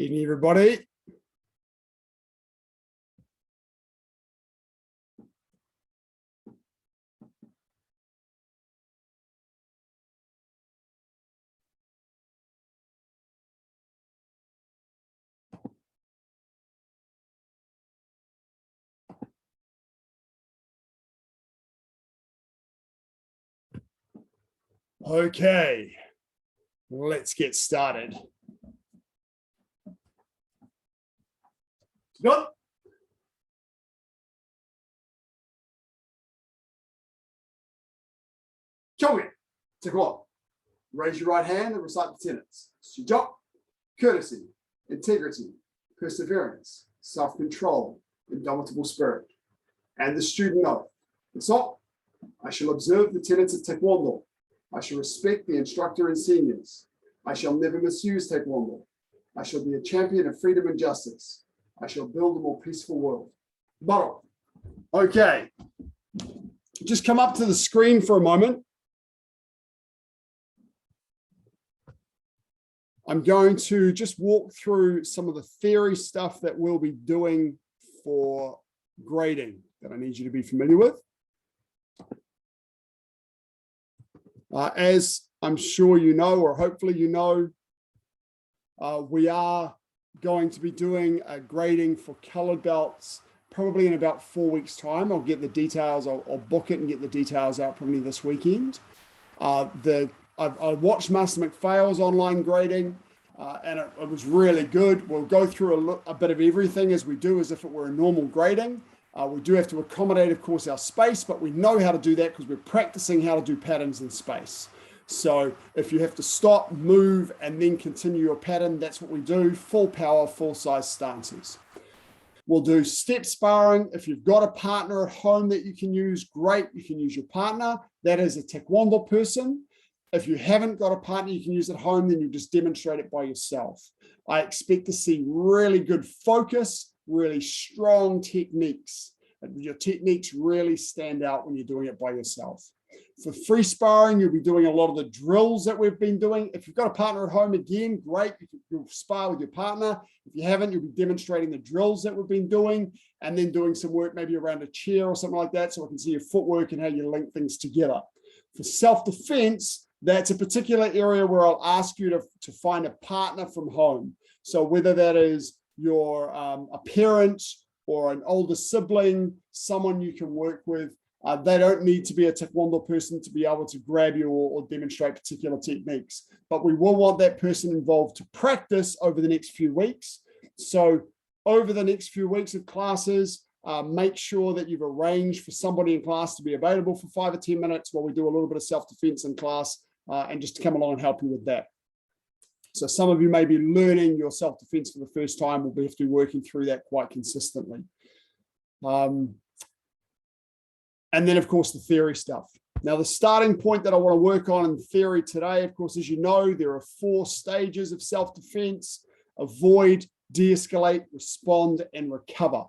Evening, everybody. Okay, let's get started. Good. Chogi, take one. Raise your right hand and recite the tenets. Sujok, courtesy, integrity, perseverance, self-control, indomitable spirit. And the student oath. So, I shall observe the tenets of Taekwondo. I shall respect the instructor and seniors. I shall never misuse Taekwondo. I shall be a champion of freedom and justice. I shall build a more peaceful world. Baro. Okay. Just come up to the screen for a moment. I'm going to just walk through some of the theory stuff that we'll be doing for grading that I need you to be familiar with. As I'm sure you know, or hopefully you know, we are going to be doing a grading for colored belts probably in about 4 weeks' time. I'll get the details, I'll book it and get the details out probably this weekend. I watched Master McPhail's online grading and it was really good. We'll go through a bit of everything as we do as if it were a normal grading. We do have to accommodate, of course, our space, but we know how to do that because we're practicing how to do patterns in space. So if you have to stop, move, and then continue your pattern, that's what we do. Full power, full size stances. We'll do step sparring. If you've got a partner at home that you can use, great. You can use your partner. That is a Taekwondo person. If you haven't got a partner you can use at home, then you just demonstrate it by yourself. I expect to see really good focus, really strong techniques. Your techniques really stand out when you're doing it by yourself. For free sparring, you'll be doing a lot of the drills that we've been doing. If you've got a partner at home, again, great. You'll spar with your partner. If you haven't, you'll be demonstrating the drills that we've been doing and then doing some work maybe around a chair or something like that so I can see your footwork and how you link things together. For self-defense, that's a particular area where I'll ask you to find a partner from home. So whether that is your a parent or an older sibling, someone you can work with. They don't need to be a Taekwondo person to be able to grab you or demonstrate particular techniques, but we will want that person involved to practice over the next few weeks. So over the next few weeks of classes, make sure that you've arranged for somebody in class to be available for 5 or 10 minutes while we do a little bit of self-defense in class and just to come along and help you with that. So some of you may be learning your self-defense for the first time. We'll have to be working through that quite consistently. And then, of course, the theory stuff. Now, the starting point that I want to work on in theory today, of course, as you know, there are 4 stages of self-defense: avoid, de-escalate, respond, and recover.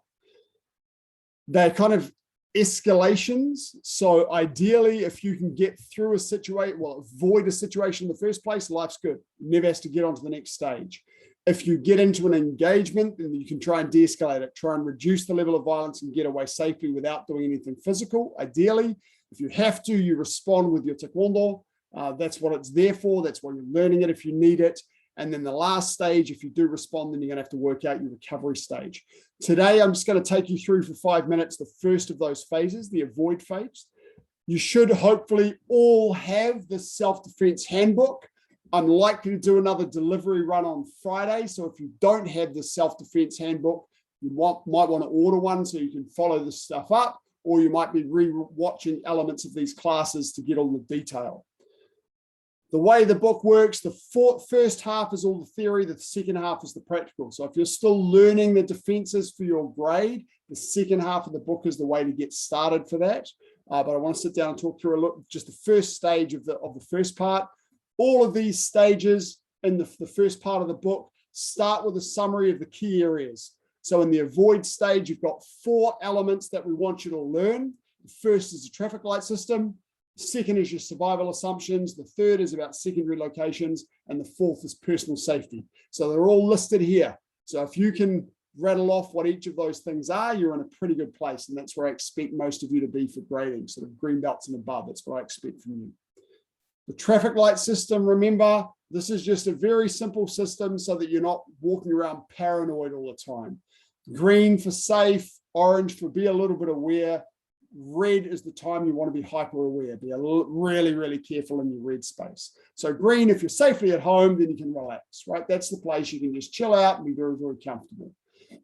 They're kind of escalations. So ideally, if you can get through a situation, well, avoid a situation in the first place, life's good. Never has to get on to the next stage. If you get into an engagement, then you can try and de-escalate it, try and reduce the level of violence and get away safely without doing anything physical. Ideally, if you have to, you respond with your Taekwondo. That's what it's there for. That's why you're learning it if you need it. And then the last stage, if you do respond, then you're gonna have to work out your recovery stage. Today, I'm just gonna take you through for 5 minutes, the first of those phases, the avoid phase. You should hopefully all have the self-defense handbook. I'm likely to do another delivery run on Friday. So if you don't have the self-defense handbook, you might want to order one so you can follow this stuff up, or you might be re-watching elements of these classes to get all the detail. The way the book works, the first half is all the theory, the second half is the practical. So if you're still learning the defenses for your grade, the second half of the book is the way to get started for that. But I want to sit down and talk through a look, just the first stage of the first part. All of these stages in the first part of the book start with a summary of the key areas. So in the avoid stage, you've got 4 elements that we want you to learn. The first is the traffic light system. Second is your survival assumptions. The third is about secondary locations. And the fourth is personal safety. So they're all listed here. So if you can rattle off what each of those things are, you're in a pretty good place. And that's where I expect most of you to be for grading, sort of green belts and above. That's what I expect from you. The traffic light system, remember, this is just a very simple system so that you're not walking around paranoid all the time. Green for safe, orange for be a little bit aware. Red is the time you want to be hyper aware. Be really, really careful in your red space. So green, if you're safely at home, then you can relax, right? That's the place you can just chill out and be very, very comfortable.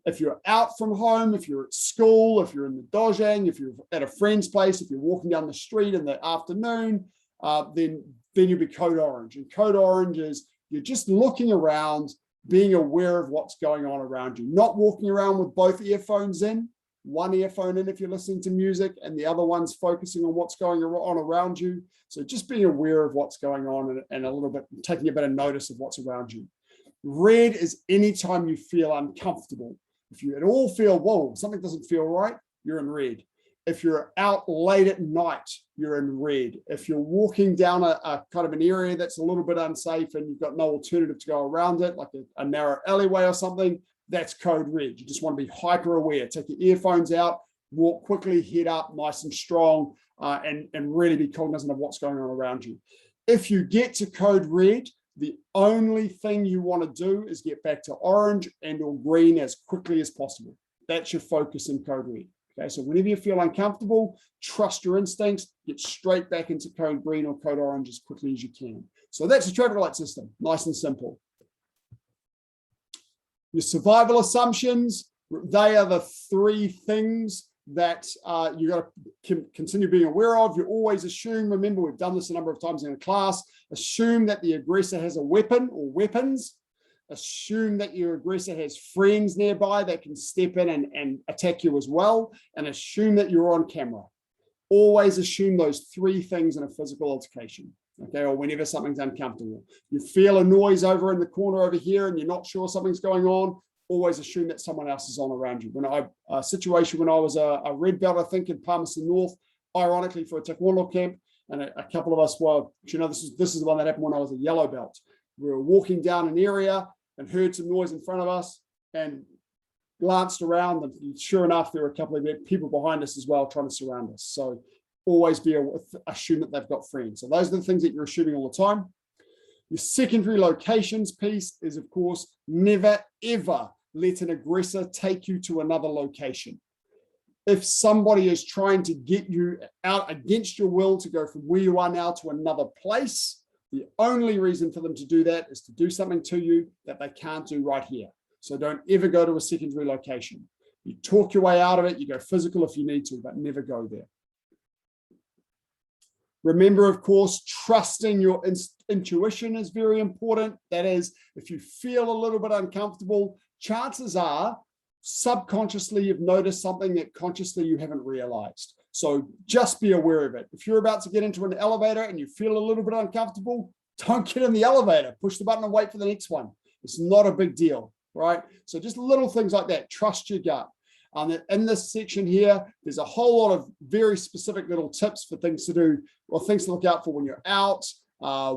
If you're out from home, if you're at school, if you're in the dojang, if you're at a friend's place, if you're walking down the street in the afternoon, then you'll be code orange. And code orange is you're just looking around, being aware of what's going on around you, not walking around with both earphones in, one earphone in if you're listening to music, and the other one's focusing on what's going on around you. So just being aware of what's going on and a little bit, taking a bit of notice of what's around you. Red is anytime you feel uncomfortable. If you at all feel, whoa, something doesn't feel right, you're in red. If you're out late at night, you're in red. If you're walking down a kind of an area that's a little bit unsafe and you've got no alternative to go around it, like a narrow alleyway or something, that's code red. You just want to be hyper aware. Take your earphones out, walk quickly, head up, nice and strong, and really be cognizant of what's going on around you. If you get to code red, the only thing you want to do is get back to orange and or green as quickly as possible. That's your focus in code red. Okay, so whenever you feel uncomfortable, trust your instincts, get straight back into code green or code orange as quickly as you can. So that's the traffic light system, nice and simple. Your survival assumptions, they are the three things that you got to continue being aware of. You always assume, remember, we've done this a number of times in a class, assume that the aggressor has a weapon or weapons. Assume that your aggressor has friends nearby that can step in and attack you as well, and assume that you're on camera. Always assume those three things in a physical altercation, okay, or whenever something's uncomfortable. You feel a noise over in the corner over here and you're not sure something's going on, always assume that someone else is on around you. A situation when I was a red belt, I think, in Palmerston North, ironically for a taekwondo camp, and a couple of us were, this is the one that happened when I was a yellow belt. We were walking down an area and heard some noise in front of us and glanced around, and sure enough, there were a couple of people behind us as well trying to surround us. So always assume that they've got friends. So those are the things that you're assuming all the time. Your secondary locations piece is, of course, never, ever let an aggressor take you to another location. If somebody is trying to get you out against your will to go from where you are now to another place, the only reason for them to do that is to do something to you that they can't do right here. So don't ever go to a secondary location. You talk your way out of it, you go physical if you need to, but never go there. Remember, of course, trusting your intuition is very important. That is, if you feel a little bit uncomfortable, chances are subconsciously you've noticed something that consciously you haven't realized. So just be aware of it. If you're about to get into an elevator and you feel a little bit uncomfortable, don't get in the elevator. Push the button and wait for the next one. It's not a big deal, right? So just little things like that. Trust your gut. In this section here, there's a whole lot of very specific little tips for things to do or things to look out for when you're out,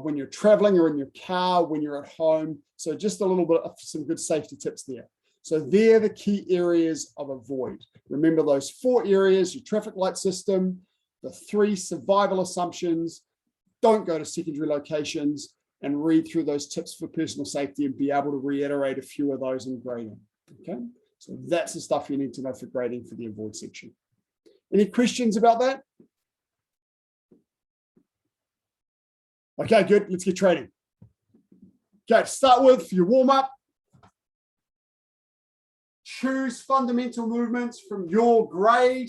when you're traveling or in your car, when you're at home. So just a little bit of some good safety tips there. So they're the key areas of avoid. Remember those 4 areas: your traffic light system, the 3 survival assumptions, don't go to secondary locations, and read through those tips for personal safety and be able to reiterate a few of those in grading. Okay, so that's the stuff you need to know for grading for the avoid section. Any questions about that? Okay, good. Let's get training. Okay, to start with, for your warm-up, choose fundamental movements from your grade.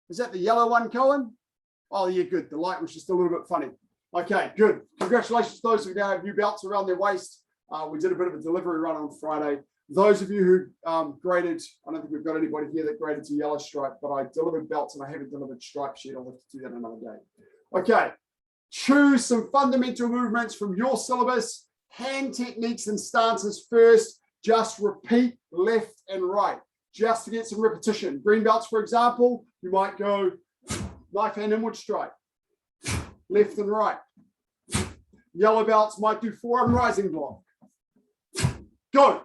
Is that the yellow one, Cohen? Oh, yeah, good. The light was just a little bit funny. Okay, good. Congratulations to those who now have new belts around their waist. We did a bit of a delivery run on Friday. Those of you who graded, I don't think we've got anybody here that graded to yellow stripe, but I delivered belts and I haven't delivered stripes yet. I'll have to do that another day. Okay, choose some fundamental movements from your syllabus. Hand techniques and stances first. Just repeat left and right, just to get some repetition. Green belts, for example, you might go Knife hand inward strike. Left and right. Yellow belts might do forearm rising block. Go.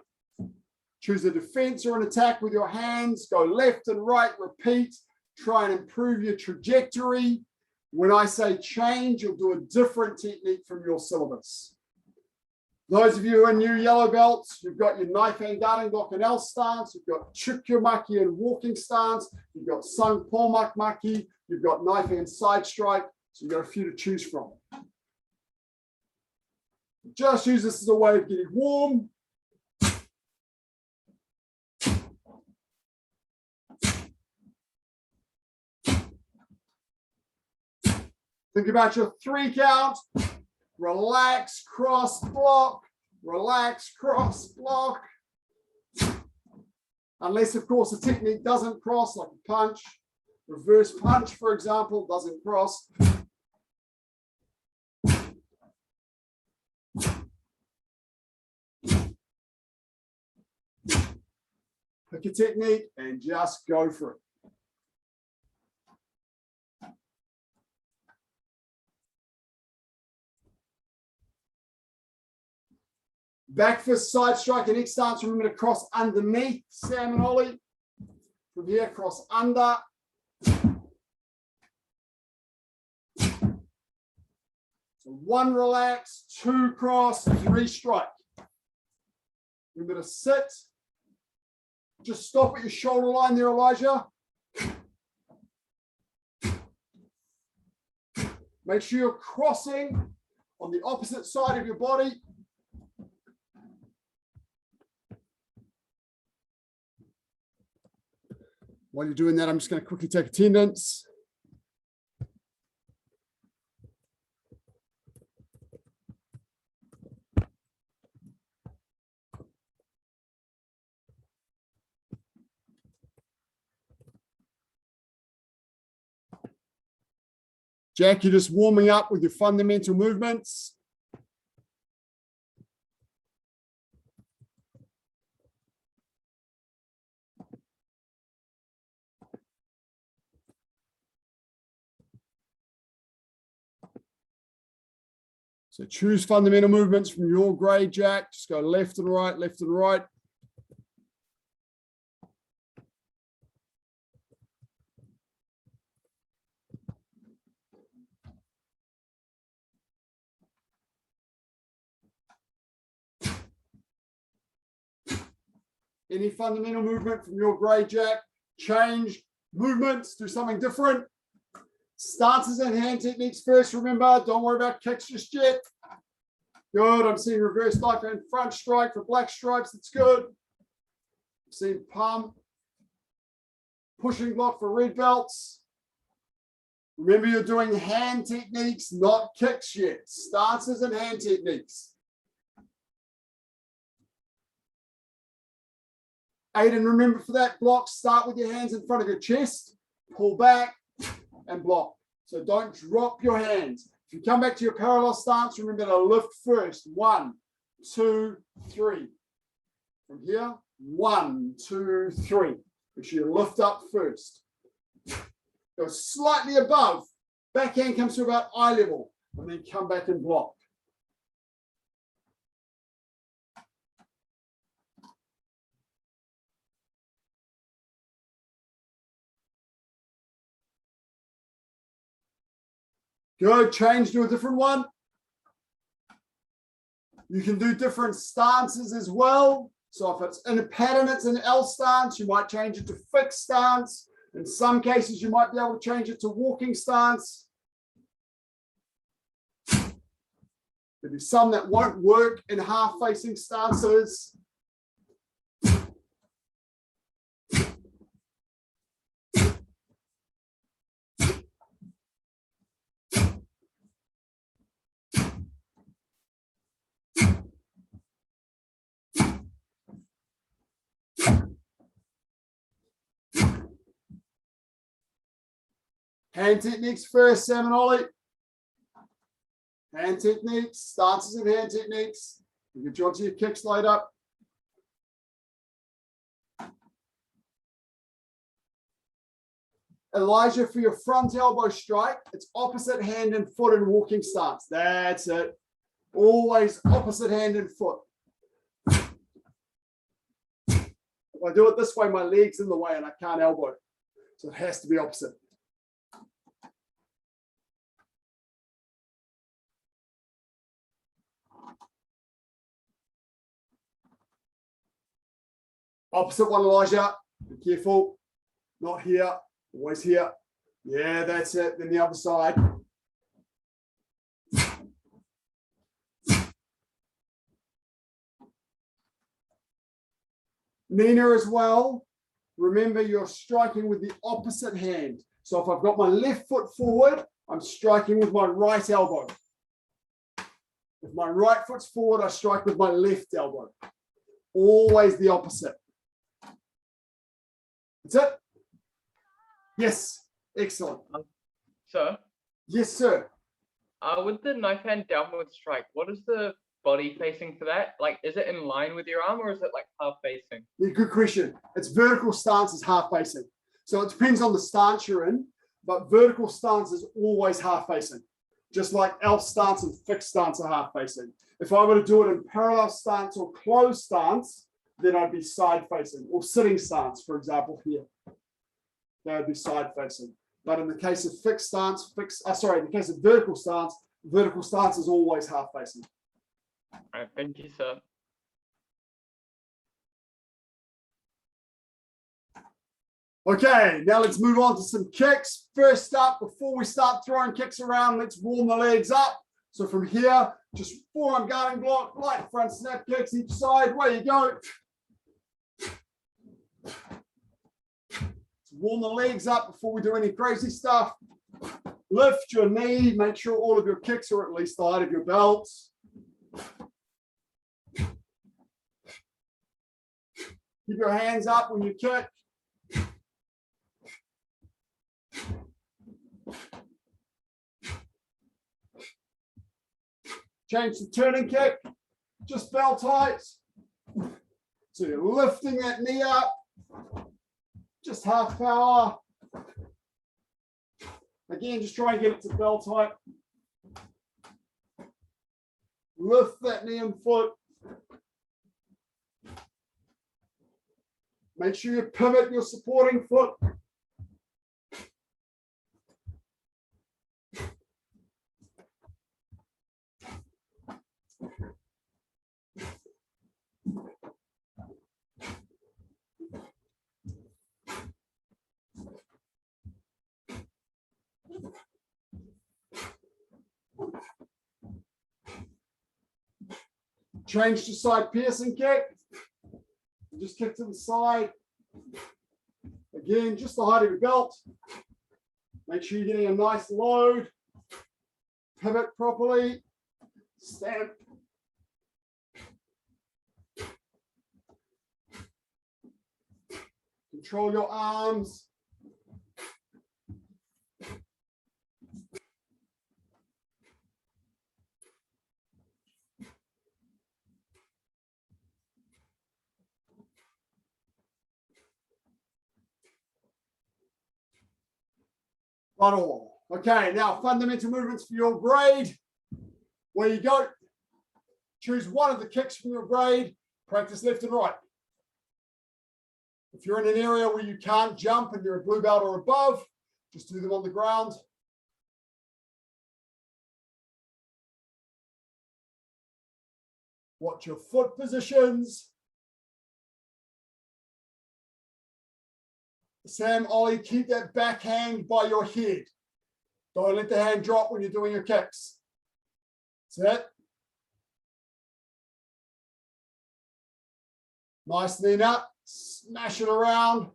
Choose a defense or an attack with your hands. Go left and right. Repeat. Try and improve your trajectory. When I say change, you'll do a different technique from your syllabus. Those of you who are new yellow belts, you've got your knife hand guarding block and L stance. You've got Chukyomaki and walking stance. You've got Sung Polmak Maki. You've got knife hand side strike. So you've got a few to choose from. Just use this as a way of getting warm. Think about your 3 count. Relax, cross, block. Relax, cross, block. Unless, of course, the technique doesn't cross, like a punch. Reverse punch, for example, doesn't cross. Pick a technique and just go for it. Back fist, side strike, and next stance. Remember to cross underneath salmon ollie. From here, cross under. So 1 relax, 2 cross, 3 strike. Remember to sit. Just stop at your shoulder line there, Elijah. Make sure you're crossing on the opposite side of your body. While you're doing that, I'm just going to quickly take attendance. Jack, you're just warming up with your fundamental movements. So choose fundamental movements from your grade, Jack. Just go left and right, left and right. Any fundamental movement from your grade, Jack. Change movements, do something different. Stances and hand techniques first. Remember, don't worry about kicks just yet. Good. I'm seeing reverse knife hand front strike for black stripes. That's good. I'm seeing pump. Pushing block for red belts. Remember, you're doing hand techniques, not kicks yet. Stances and hand techniques. Aiden, remember for that block, start with your hands in front of your chest, pull back and block. So don't drop your hands. If you come back to your parallel stance, remember to lift first. 1, 2, 3. From here, 1, 2, 3. Make sure you lift up first. Go slightly above. Backhand comes to about eye level, and then come back and block. Good, change to a different one. You can do different stances as well. So if it's in a pattern, it's an L stance, you might change it to fixed stance. In some cases, you might be able to change it to walking stance. There'll be some that won't work in half-facing stances. Hand techniques first, salmon ollie. Hand techniques, stances and hand techniques. You can jog to your kicks later. Elijah, for your front elbow strike, it's opposite hand and foot in walking stance. That's it. Always opposite hand and foot. If I do it this way, my leg's in the way and I can't elbow. So it has to be opposite. Opposite one, Elijah. Be careful. Not here. Always here. Yeah, that's it. Then the other side. Nina as well. Remember, you're striking with the opposite hand. So if I've got my left foot forward, I'm striking with my right elbow. If my right foot's forward, I strike with my left elbow. Always the opposite. That's it. Yes. Excellent. Sir? Yes, sir. With the knife hand downward strike, what is the body facing for that? Like, is it in line with your arm or is it like half facing? Yeah, good question. It's vertical stance is half facing. So it depends on the stance you're in, but vertical stance is always half facing. Just like elf stance and fixed stance are half facing. If I were to do it in parallel stance or closed stance, then I'd be side facing, or sitting stance, for example, here. That would be side facing. But in the case of fixed stance, in the case of vertical stance is always half facing. All right, thank you, sir. Okay, now let's move on to some kicks. First up, before we start throwing kicks around, let's warm the legs up. So from here, just forearm guarding block, light front snap kicks each side. Away you go. Warm the legs up before we do any crazy stuff. Lift your knee. Make sure all of your kicks are at least the height of your belts. Keep your hands up when you kick. Change the turning kick. Just belt height. So you're lifting that knee up. Just half power. Again, just try and get it to belt height. Lift that knee and foot. Make sure you pivot your supporting foot. Change to side piercing kick. Just kick to the side. Again, just the height of your belt. Make sure you're getting a nice load. Pivot properly. Stamp. Control your arms. Not all. Okay, now fundamental movements for your grade. Where you go. Choose one of the kicks from your grade. Practice left and right. If you're in an area where you can't jump and you're a blue belt or above, just do them on the ground. Watch your foot positions. Sam, Ollie, keep that back hand by your head. Don't let the hand drop when you're doing your kicks. That's it. Nice knee up. Smash it around.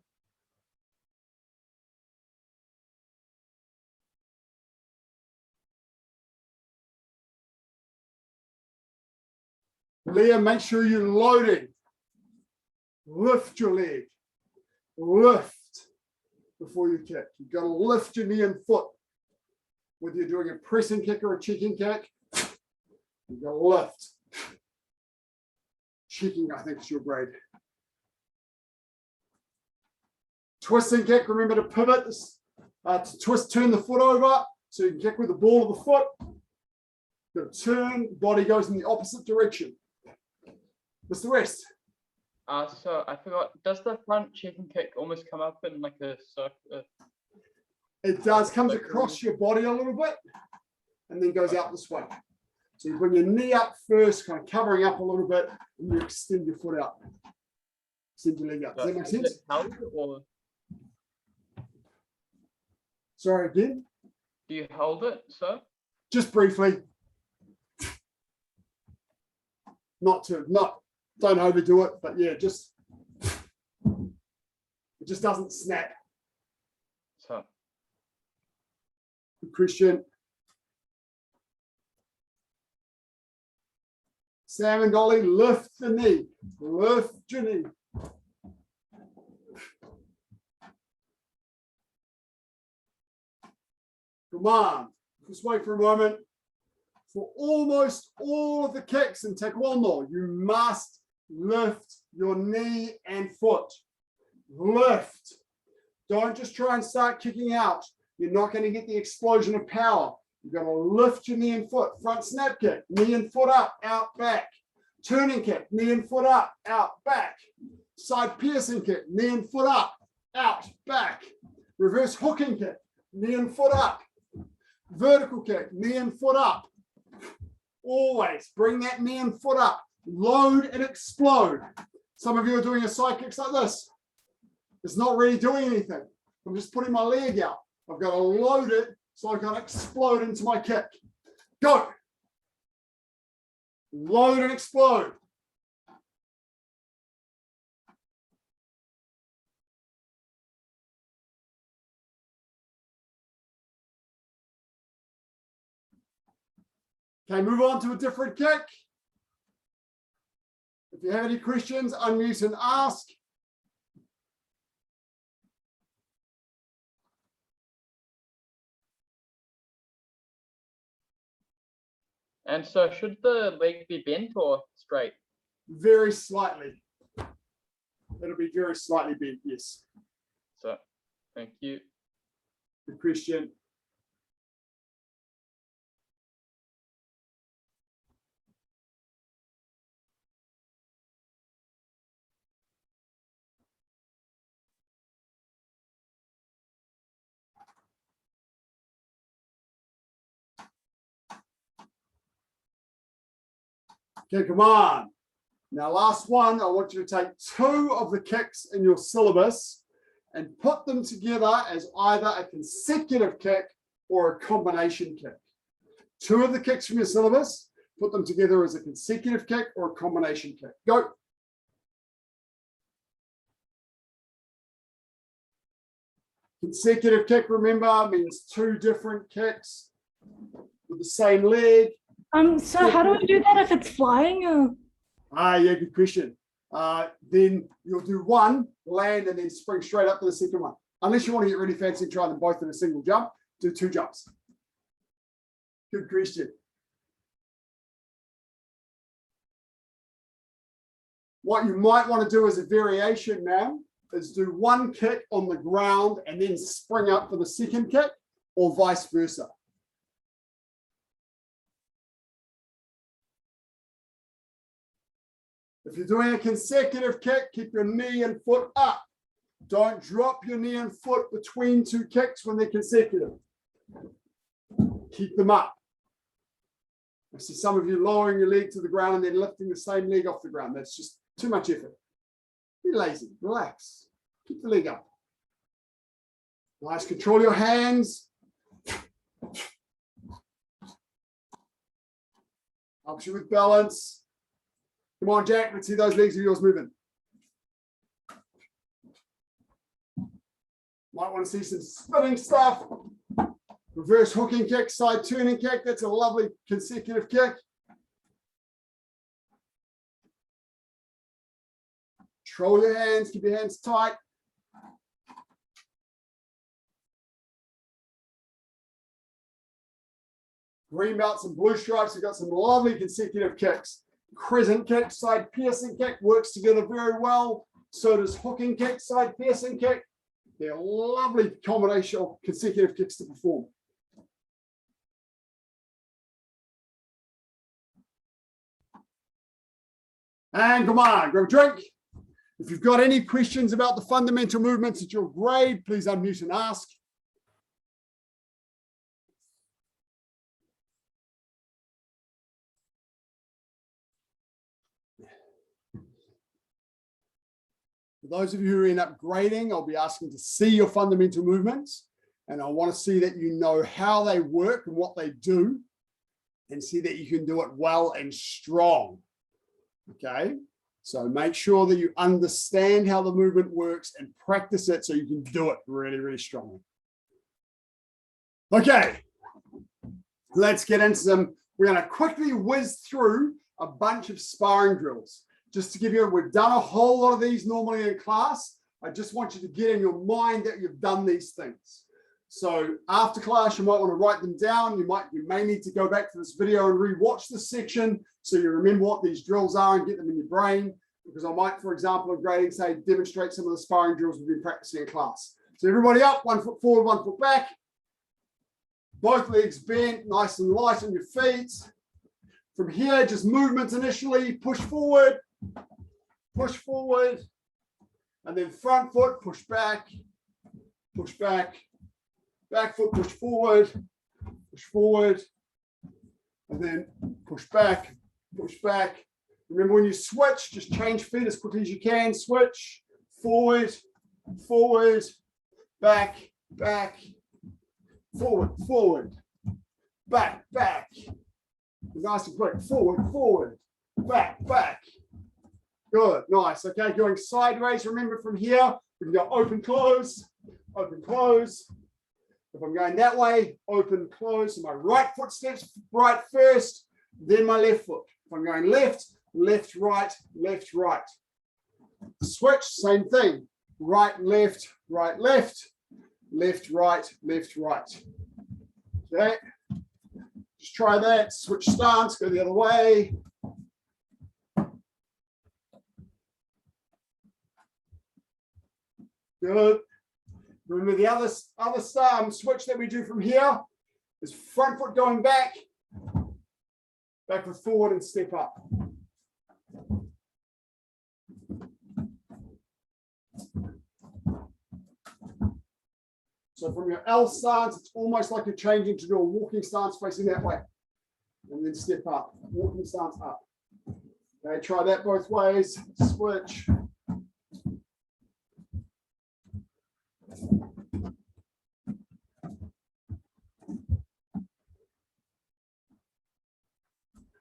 Liam, make sure you're loading. Lift your leg. Lift before you kick. You've got to lift your knee and foot. Whether you're doing a pressing kick or a checking kick, you've got to lift. Checking, I think, is your grade. Twisting kick, remember to pivot. To turn the foot over so you can kick with the ball of the foot. Got to turn, body goes in the opposite direction. What's the rest? So I forgot, does the front chicken kick almost come up in like a circle? It does, comes across your body a little bit and then goes out this way. So you bring your knee up first, kind of covering up a little bit, and you extend your foot out. Extend your leg out. Does that make sense? Or... Sorry, again? Do you hold it, sir? Just briefly. Don't overdo it, but yeah, it just doesn't snap. So. Good Christian. Sam and Dolly, lift the knee. Lift your knee. Come on. Just wait for a moment. For almost all of the kicks in Taekwondo, you must lift your knee and foot. Lift. Don't just try and start kicking out. You're not going to get the explosion of power. You've got to lift your knee and foot. Front snap kick, knee and foot up, out, back. Turning kick, knee and foot up, out, back. Side piercing kick, knee and foot up, out, back. Reverse hooking kick, knee and foot up. Vertical kick, knee and foot up. Always bring that knee and foot up. Load and explode. Some of you are doing your side kicks like this. It's not really doing anything. I'm just putting my leg out. I've got to load it so I can explode into my kick. Go. Load and explode. Okay, move on to a different kick. If you have any questions, unmute and ask. And so should the leg be bent or straight? Very slightly. It'll be very slightly bent, yes. So, thank you. Good question. Okay, come on. Now, last one, I want you to take 2 of the kicks in your syllabus and put them together as either a consecutive kick or a combination kick. 2 of the kicks from your syllabus, put them together as a consecutive kick or a combination kick. Go. Consecutive kick, remember, means 2 different kicks with the same leg. So how do we do that if it's flying? Yeah, good question. Then you'll do 1, land, and then spring straight up to the second one. Unless you want to get really fancy and try them both in a single jump, do 2 jumps. Good question. What you might want to do as a variation now is do 1 kick on the ground and then spring up for the second kick, or vice versa. If you're doing a consecutive kick, keep your knee and foot up. Don't drop your knee and foot between 2 kicks when they're consecutive. Keep them up. I see some of you lowering your leg to the ground and then lifting the same leg off the ground. That's just too much effort. Be lazy, relax. Keep the leg up. Nice, control your hands. Helps you with balance. Come on, Jack, let's see those legs of yours moving. Might want to see some spinning stuff. Reverse hooking kick, side turning kick. That's a lovely consecutive kick. Control your hands, keep your hands tight. Green belts and blue stripes, we've got some lovely consecutive kicks. Crescent kick, side piercing kick works together very well. So does hooking kick, side piercing kick. They're a lovely combination of consecutive kicks to perform. And come on, grab a drink. If you've got any questions about the fundamental movements at your grade, please unmute and ask. For those of you who end up grading, I'll be asking to see your fundamental movements, and I want to see that you know how they work and what they do, and see that you can do it well and strong. Okay, so make sure that you understand how the movement works and practice it so you can do it really, really strongly. Okay, let's get into some. We're going to quickly whiz through a bunch of sparring drills. Just to give you, we've done a whole lot of these normally in class. I just want you to get in your mind that you've done these things. So after class, you might want to write them down. You may need to go back to this video and re-watch this section so you remember what these drills are and get them in your brain. Because I might, for example, in grading, say, demonstrate some of the sparring drills we've been practicing in class. So everybody up, 1 foot forward, 1 foot back. Both legs bent, nice and light on your feet. From here, just movements initially, push forward, and then front foot, push back, back foot, push forward, and then push back. Remember, when you switch, just change feet as quickly as you can. Switch, forward, back, forward, back. Nice and quick, forward, back. Good, nice. Okay, going sideways. Remember, from here, we can go open, close. If I'm going that way, open, close. So my right foot steps right first, then my left foot. If I'm going left, right. Switch, same thing. Right, left, right. Okay. Just try that. Switch stance, go the other way. Good. Remember, the other switch that we do from here is front foot going back with forward and step up. So from your L stance, it's almost like you're changing to do a walking stance facing that way. And then step up, walking stance up. Okay, try that both ways. Switch.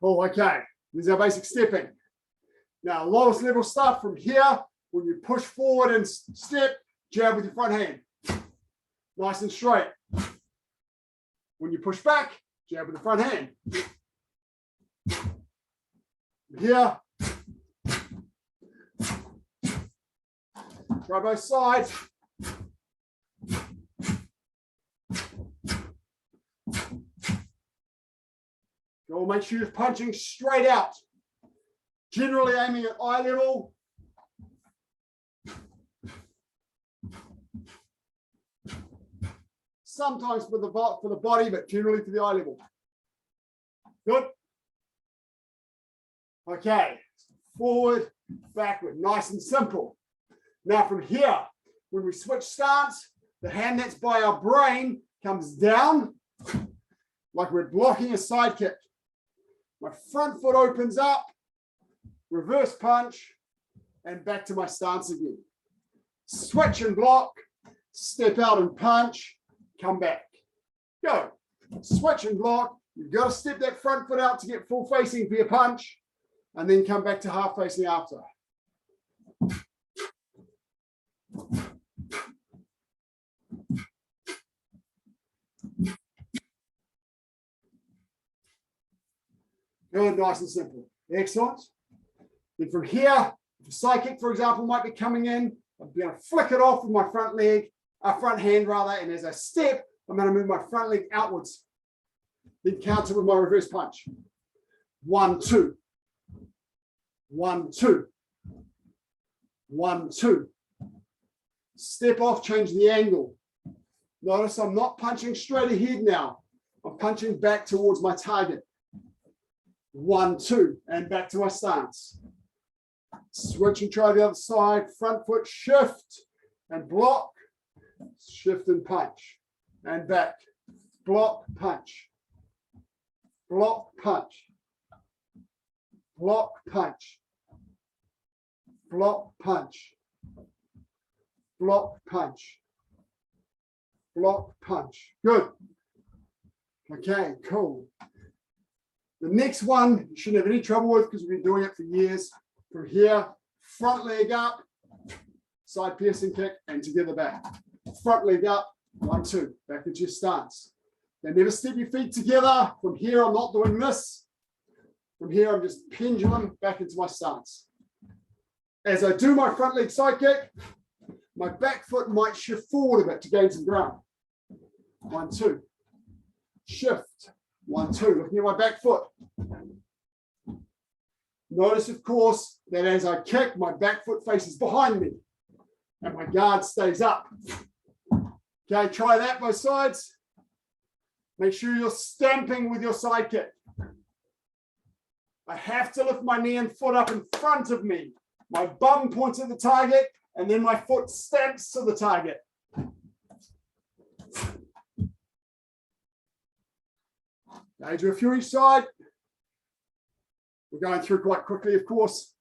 Oh, okay. This is our basic stepping. Now, lowest level stuff from here. When you push forward and step, jab with your front hand. Nice and straight. When you push back, jab with the front hand. Here. Try both sides. Go, make sure you're punching straight out. Generally aiming at eye level. Sometimes for the body, but generally to the eye level. Good. Okay. Forward, backward. Nice and simple. Now from here, when we switch stance, the hand that's by our brain comes down like we're blocking a side kick. My front foot opens up, reverse punch, and back to my stance again. Switch and block, step out and punch, come back. Go. Switch and block. You've got to step that front foot out to get full facing for your punch, and then come back to half facing after. Good, nice and simple. Excellent. Then from here, the side kick, for example, might be coming in. I'm going to flick it off with my front hand rather, and as I step, I'm going to move my front leg outwards. Then counter with my reverse punch. 1, 2. 1, 2. 1, 2. step off, change the angle. Notice I'm not punching straight ahead now. I'm punching back towards my target. 1, 2, and back to my stance. Switch and try the other side. Front foot shift and block. Shift and punch. And back. Block, punch. Block, punch. Block, punch. Block, punch. Block, punch. Block, punch. Good. Okay, cool. The next one you shouldn't have any trouble with because we've been doing it for years. From here, front leg up, side piercing kick, and together back. Front leg up, 1, 2, back into your stance. Then never step your feet together. From here, I'm not doing this. From here, I'm just pendulum back into my stance. As I do my front leg side kick, my back foot might shift forward a bit to gain some ground. 1, 2. Shift. 1, 2. Looking at my back foot. Notice, of course, that as I kick, my back foot faces behind me and my guard stays up. Okay, try that both sides. Make sure you're stamping with your side kick. I have to lift my knee and foot up in front of me. My bum points at the target and then my foot stamps to the target. Okay, do a few each side. We're going through quite quickly, of course.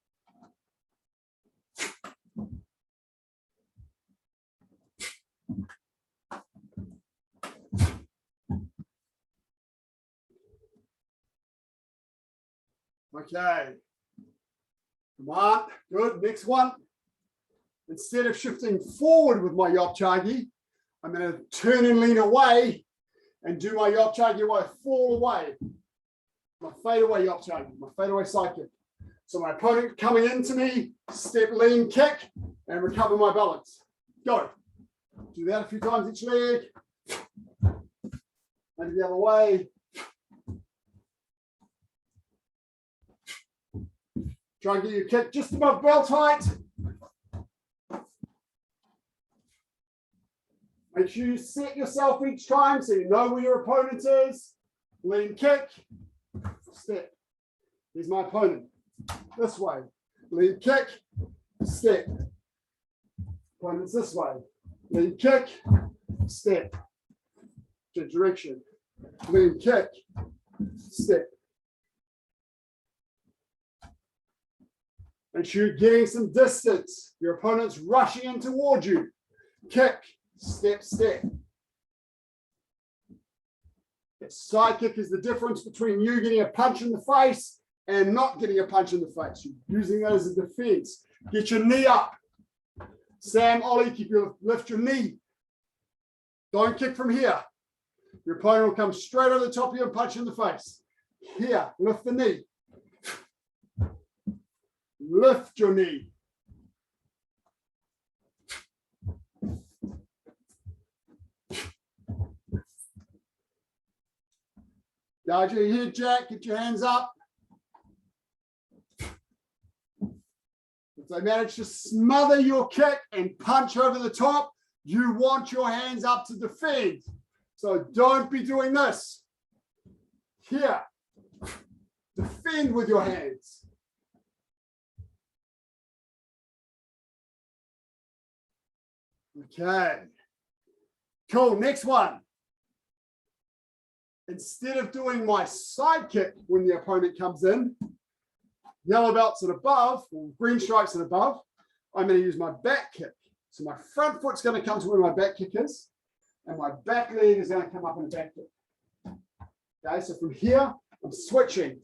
Okay. Come on. Good. Next one. Instead of shifting forward with my yopchagi, I'm going to turn and lean away and do my yopchagi while I fall away. My fadeaway yopchagi, my fadeaway side kick. So my opponent coming into me, step, lean, kick, and recover my balance. Go. Do that a few times each leg. Maybe the other way. Try and get your kick just above belt height. Make sure you set yourself each time so you know where your opponent is. Lean, kick, step. Here's my opponent. This way. Lean, kick, step. Opponent's this way. Lean, kick, step. Change direction. Lean, kick, step. Make sure you're getting some distance. Your opponent's rushing in towards you. Kick, step, step. The side kick is the difference between you getting a punch in the face and not getting a punch in the face. You're using that as a defense. Get your knee up. Sam, Ollie, lift your knee. Don't kick from here. Your opponent will come straight over the top of you and punch you in the face. Here, lift the knee. Lift your knee. Guard your head, Jack. Get your hands up. If they manage to smother your kick and punch over the top, you want your hands up to defend. So don't be doing this. Here. Defend with your hands. Okay. Cool. Next one. Instead of doing my side kick when the opponent comes in, yellow belts and above, or green stripes and above, I'm going to use my back kick. So my front foot's going to come to where my back kick is, and my back leg is going to come up in a back kick. Okay, so from here, I'm switching.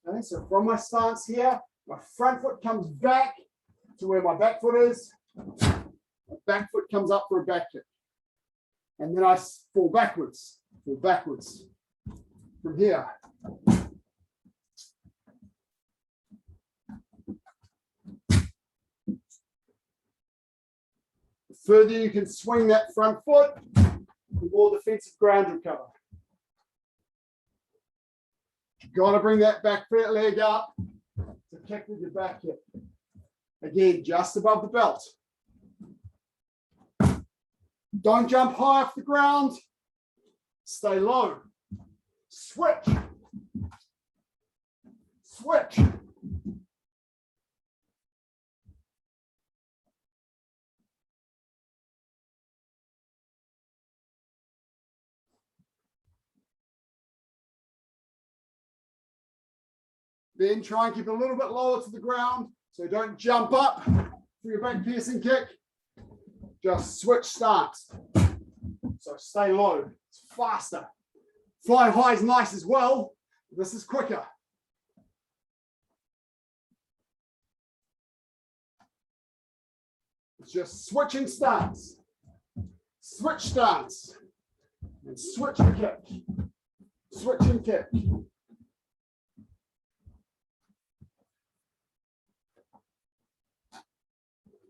Okay, so from my stance here, my front foot comes back to where my back foot is. My back foot comes up for a back kick. And then I fall backwards from here. The further you can swing that front foot, the more defensive ground you'll cover. You've got to bring that back leg up to kick with your back kick. Again, just above the belt. Don't jump high off the ground. Stay low. Switch. Switch. Then try and keep a little bit lower to the ground, so don't jump up for your back piercing kick. Just switch stance. So stay low. It's faster. Flying high is nice as well. This is quicker. It's just switching stance. Switch stance. And switch and kick. Switch and kick.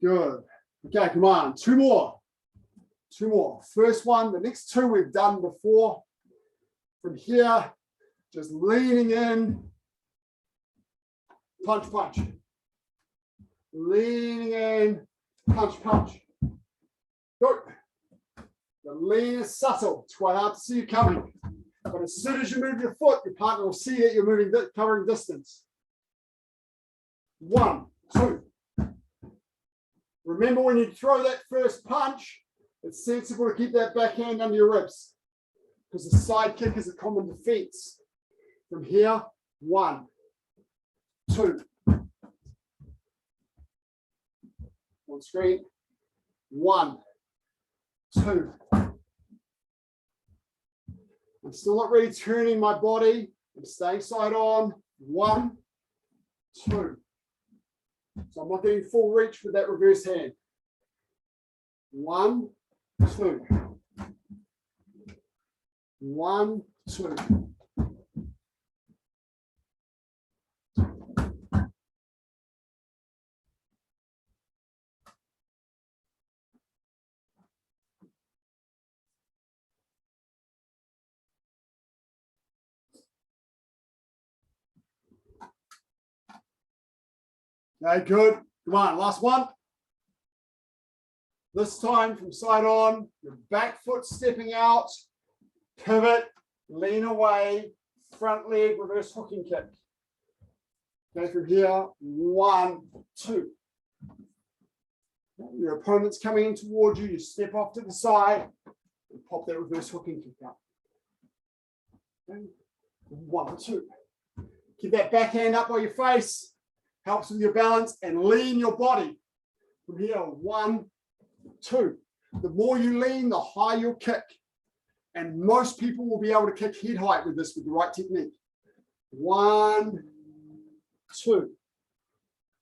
Good. Okay, come on. Two more. Two more. First one, the next two we've done before. From here, just leaning in. Punch, punch. Leaning in. Punch, punch. Good. The lean is subtle. It's quite hard to see you coming. But as soon as you move your foot, your partner will see that you're moving, covering distance. 1, 2. Remember, when you throw that first punch, it's sensible to keep that backhand under your ribs because the side kick is a common defense. From here, 1, 2. On screen, 1, 2. I'm still not really turning my body. I'm staying side on. 1, 2. So I'm not getting full reach with that reverse hand. 1, 2. 1, 2. Okay, good. Come on, last one. This time from side on, your back foot stepping out, pivot, lean away, front leg, reverse hooking kick. Okay, from here, 1, 2. Your opponent's coming in towards you, you step off to the side and pop that reverse hooking kick out. Okay. 1, 2. Keep that backhand up by your face. Helps with your balance and lean your body. From here, 1, 2. The more you lean, the higher you'll kick. And most people will be able to kick head height with this with the right technique. 1, 2.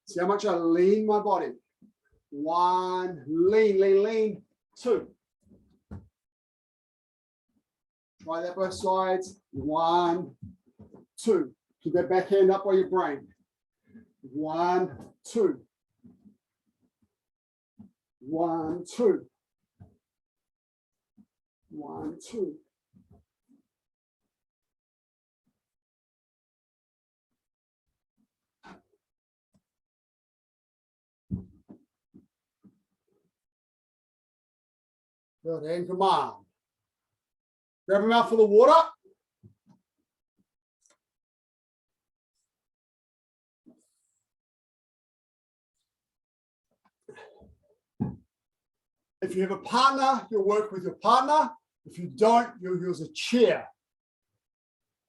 See how much I lean my body. 1, lean, lean, lean. 2. Try that both sides. 1, 2. Keep that backhand up by your brain. 1, 2. 1, 2. 1, 2. Good, and come on. Grab a mouthful of water. If you have a partner, you'll work with your partner. If you don't, you'll use a chair.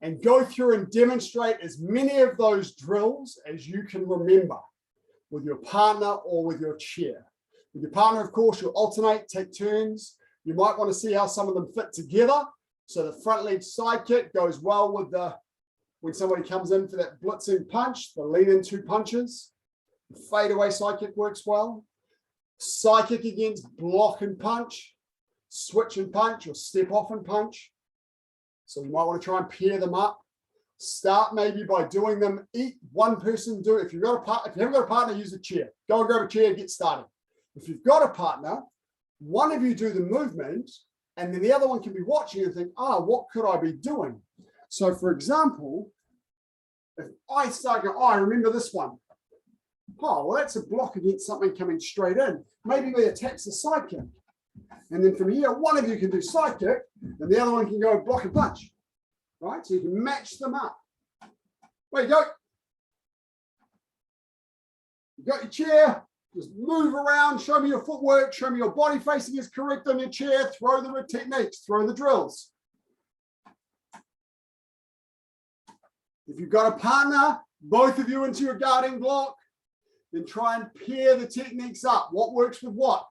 And go through and demonstrate as many of those drills as you can remember with your partner or with your chair. With your partner, of course, you'll alternate, take turns. You might want to see how some of them fit together. So the front leg side kick goes well with when somebody comes in for that blitzing punch, the lean in 2 punches. The fade away side kick works well. Side kick against block and punch, switch and punch, or step off and punch. So you might want to try and pair them up. Start maybe by doing them. One person do it. If you haven't got a partner, use a chair. Go and grab a chair and get started. If you've got a partner, one of you do the movement, and then the other one can be watching and think, what could I be doing? So for example, if I start going, I remember this one. Oh, well, that's a block against something coming straight in. Maybe we attack the side kick. And then from here, one of you can do side kick, and the other one can go block and punch. Right? So you can match them up. There you go. You got your chair. Just move around. Show me your footwork. Show me your body facing is correct on your chair. Throw the techniques. Throw the drills. If you've got a partner, both of you into your guarding block, then try and pair the techniques up. What works with what?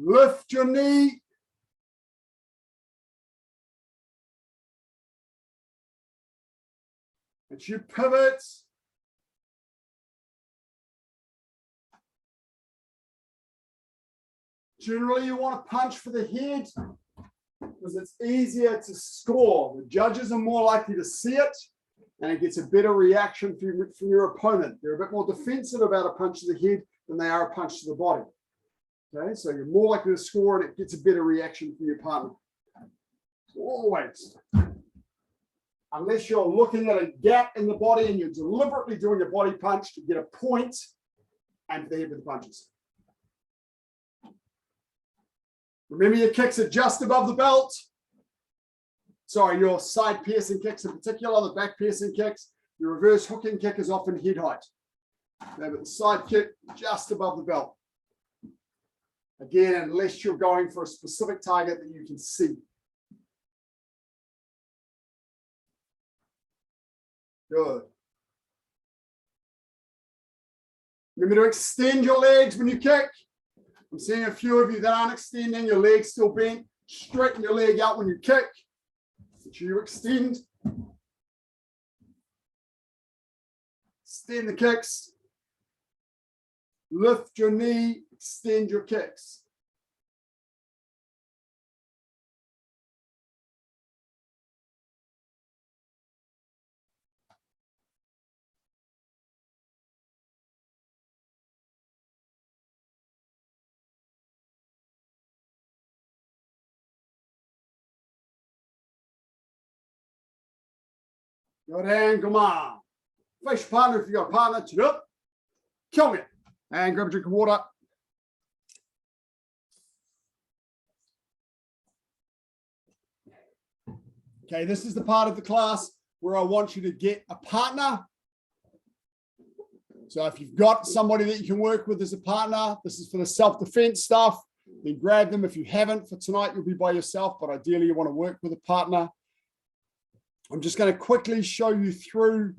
Lift your knee. It's your pivots. Generally, you want to punch for the head because it's easier to score. The judges are more likely to see it, and it gets a better reaction from your opponent. They're a bit more defensive about a punch to the head than they are a punch to the body. Okay, so you're more likely to score, and it gets a better reaction from your partner. So always, unless you're looking at a gap in the body and you're deliberately doing a body punch to get a point, and for the head with the punches. Remember, your kicks are just above the belt. Sorry, your side piercing kicks in particular, the back piercing kicks. Your reverse hooking kick is often head height. Okay, but the side kick just above the belt. Again, unless you're going for a specific target that you can see. Good. Remember to extend your legs when you kick. I'm seeing a few of you that aren't extending, your legs still bent. Straighten your leg out when you kick. Make sure you extend. Extend the kicks. Lift your knee, extend your kicks. Good, and come on. Face your partner if you got a partner. Chin up. Kill me. And grab a drink of water. Okay, this is the part of the class where I want you to get a partner. So if you've got somebody that you can work with as a partner, this is for the self-defense stuff, then grab them. If you haven't, for tonight, you'll be by yourself, but ideally you want to work with a partner. I'm just going to quickly show you through.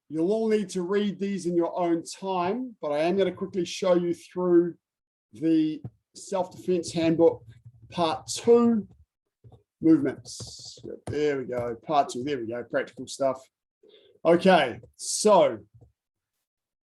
You'll all need to read these in your own time, but I am going to quickly show you through the self-defense handbook, part 2, movements. There we go, part 2, there we go, practical stuff. Okay, so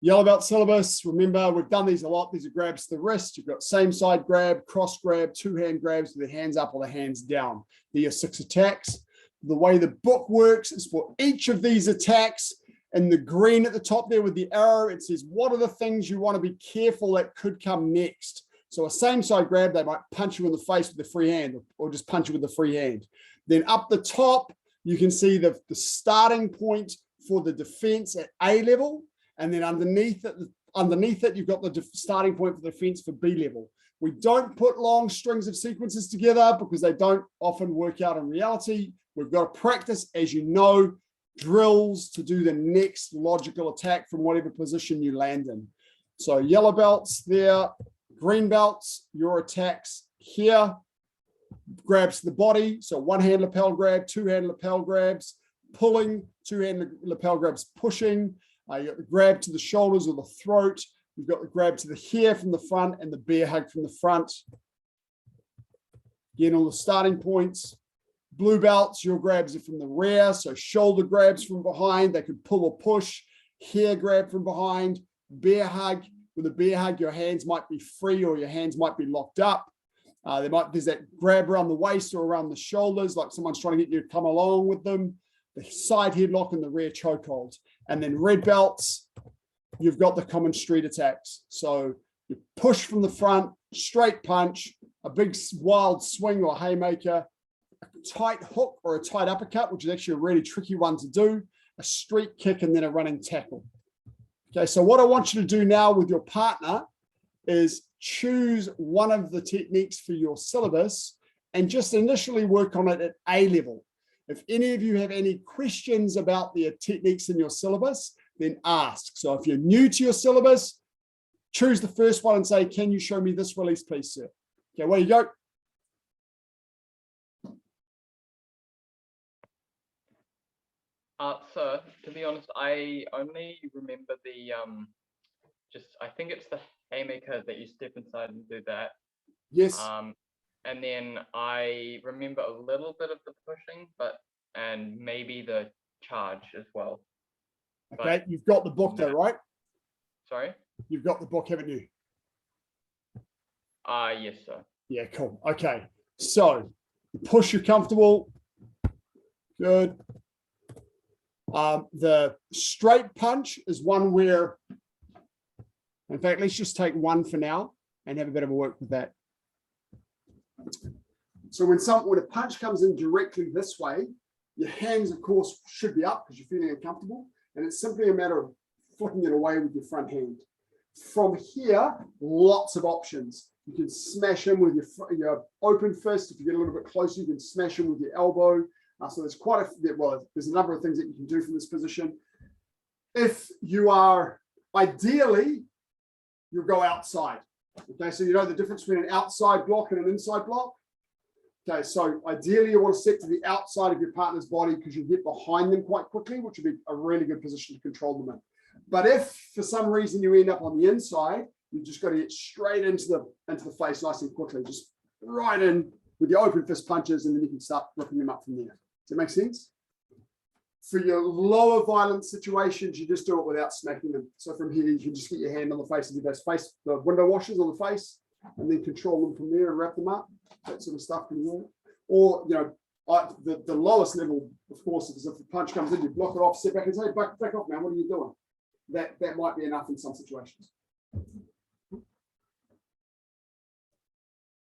yellow belt syllabus. Remember, we've done these a lot. These are grabs to the wrist. You've got same side grab, cross grab, 2-hand grabs with the hands up or the hands down. These are 6 attacks. The way the book works is for each of these attacks, and the green at the top there with the arrow, it says, what are the things you want to be careful that could come next? So a same side grab, they might punch you in the face with the free hand or just punch you with the free hand. Then up the top, you can see the starting point for the defense at A level. And then underneath it, you've got the starting point for the defense for B level. We don't put long strings of sequences together because they don't often work out in reality. We've got to practice, as you know, drills to do the next logical attack from whatever position you land in. So yellow belts there, green belts, your attacks here, grabs to the body. So 1-hand lapel grab, 2-hand lapel grabs, pulling, 2-hand lapel grabs, pushing. You got the grab to the shoulders or the throat. You've got the grab to the hair from the front and the bear hug from the front. Again, all the starting points. Blue belts, your grabs are from the rear, so shoulder grabs from behind. They could pull or push. Hair grab from behind. Bear hug. With a bear hug, your hands might be free or your hands might be locked up. There's that grab around the waist or around the shoulders, like someone's trying to get you to come along with them. The side headlock and the rear chokehold. And then red belts, you've got the common street attacks. So you push from the front, straight punch, a big wild swing or haymaker, tight hook or a tight uppercut, which is actually a really tricky one to do, a street kick, and then a running tackle. Okay, so what I want you to do now with your partner is choose one of the techniques for your syllabus and just initially work on it at A level. If any of you have any questions about the techniques in your syllabus, then ask. So if you're new to your syllabus, choose the first one and say, can you show me this release, please, sir? Okay, away you go. So to be honest, I only remember the I think it's the haymaker that you step inside and do that. Yes. And then I remember a little bit of the pushing, and maybe the charge as well. Okay, you've got the book though, right? Sorry? You've got the book, haven't you? Yes, sir. Yeah, cool. Okay, so push, you're comfortable. Good. The straight punch is one where, in fact, let's just take one for now and have a bit of a work with that. So when a punch comes in directly this way, your hands, of course, should be up because you're feeling uncomfortable, and it's simply a matter of flicking it away with your front hand. From here, lots of options. You can smash in with your open fist. If you get a little bit closer, you can smash in with your elbow. So there's there's a number of things that you can do from this position. If you are, ideally, you'll go outside. Okay, so you know the difference between an outside block and an inside block? Okay, so ideally you want to sit to the outside of your partner's body because you get behind them quite quickly, which would be a really good position to control them in. But if for some reason you end up on the inside, you just got to get straight into the face nice and quickly, just right in with your open fist punches, and then you can start ripping them up from there. Does that make sense? For your lower violent situations, you just do it without smacking them. So from here, you can just get your hand on the face of your face, the window washers on the face, and then control them from there and wrap them up. That sort of stuff can work. Or, the lowest level, of course, is if the punch comes in, you block it off, sit back and say, back off, man, what are you doing? That might be enough in some situations. Give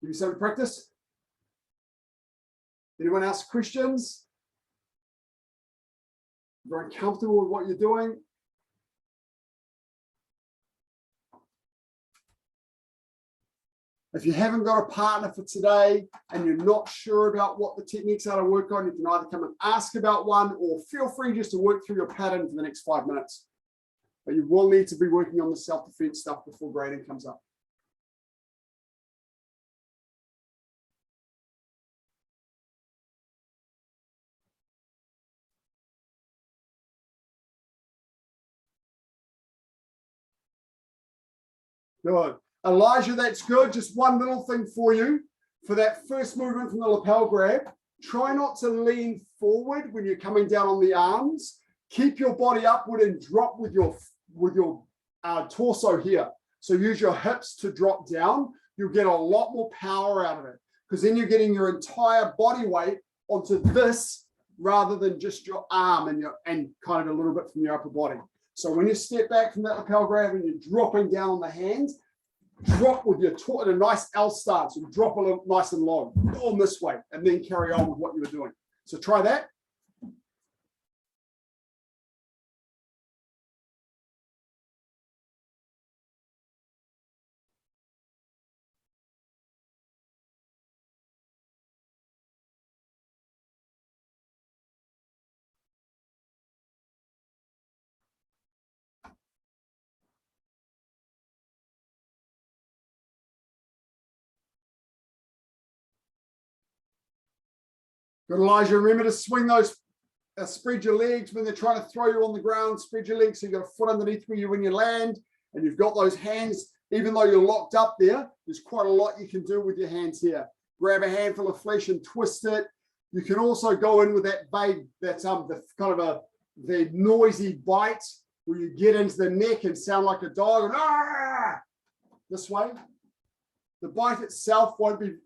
you some practice. Anyone ask questions? Very comfortable with what you're doing? If you haven't got a partner for today and you're not sure about what the techniques are to work on, you can either come and ask about one, or feel free just to work through your pattern for the next 5 minutes. But you will need to be working on the self-defense stuff before grading comes up. Good. Elijah, that's good. Just one little thing for you. For that first movement from the lapel grab, try not to lean forward when you're coming down on the arms. Keep your body upward and drop with your torso here. So use your hips to drop down. You'll get a lot more power out of it, because then you're getting your entire body weight onto this rather than just your arm and kind of a little bit from your upper body. So when you step back from that lapel grab and you're dropping down on the hands, drop with your torso in a nice L stance. So drop a little nice and long, on this way, and then carry on with what you were doing. So try that. Good, Elijah. Remember to swing those, spread your legs when they're trying to throw you on the ground. Spread your legs so you've got a foot underneath when you land, and you've got those hands. Even though you're locked up there, there's quite a lot you can do with your hands here. Grab a handful of flesh and twist it. You can also go in with that the noisy bite where you get into the neck and sound like a dog. And, this way. The bite itself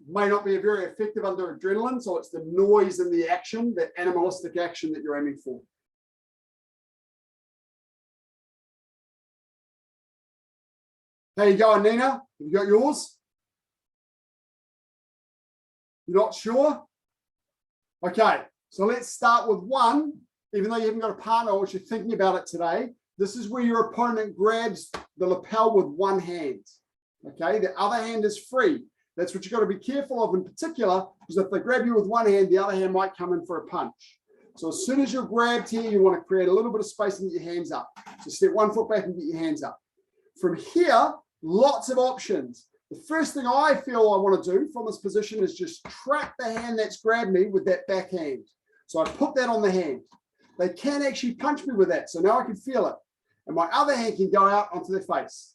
may not be very effective under adrenaline, so it's the noise and the action, that animalistic action that you're aiming for. How you going, Nina? Have you got yours? You're not sure? Okay, so let's start with one. Even though you haven't got a partner, or you're thinking about it today, this is where your opponent grabs the lapel with one hand. Okay, the other hand is free. That's what you've got to be careful of in particular, because if they grab you with one hand, the other hand might come in for a punch. So as soon as you're grabbed here, you want to create a little bit of space and get your hands up. So step 1 foot back and get your hands up. From here, lots of options. The first thing I feel I want to do from this position is just trap the hand that's grabbed me with that back hand. So I put that on the hand. They can actually punch me with that. So now I can feel it. And my other hand can go out onto their face.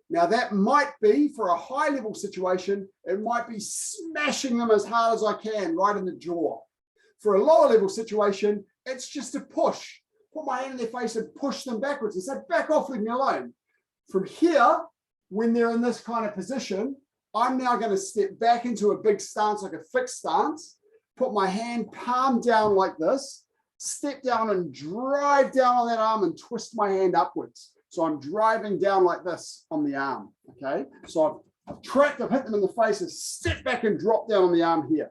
Now that might be, for a high level situation, it might be smashing them as hard as I can right in the jaw. For a lower level situation, it's just a push. Put my hand in their face and push them backwards and say, back off, leave me alone. From here, when they're in this kind of position, I'm now going to step back into a big stance, like a fixed stance, put my hand palm down like this, step down and drive down on that arm and twist my hand upwards. So I'm driving down like this on the arm, okay? So I've tracked, I've hit them in the face and step back and drop down on the arm here.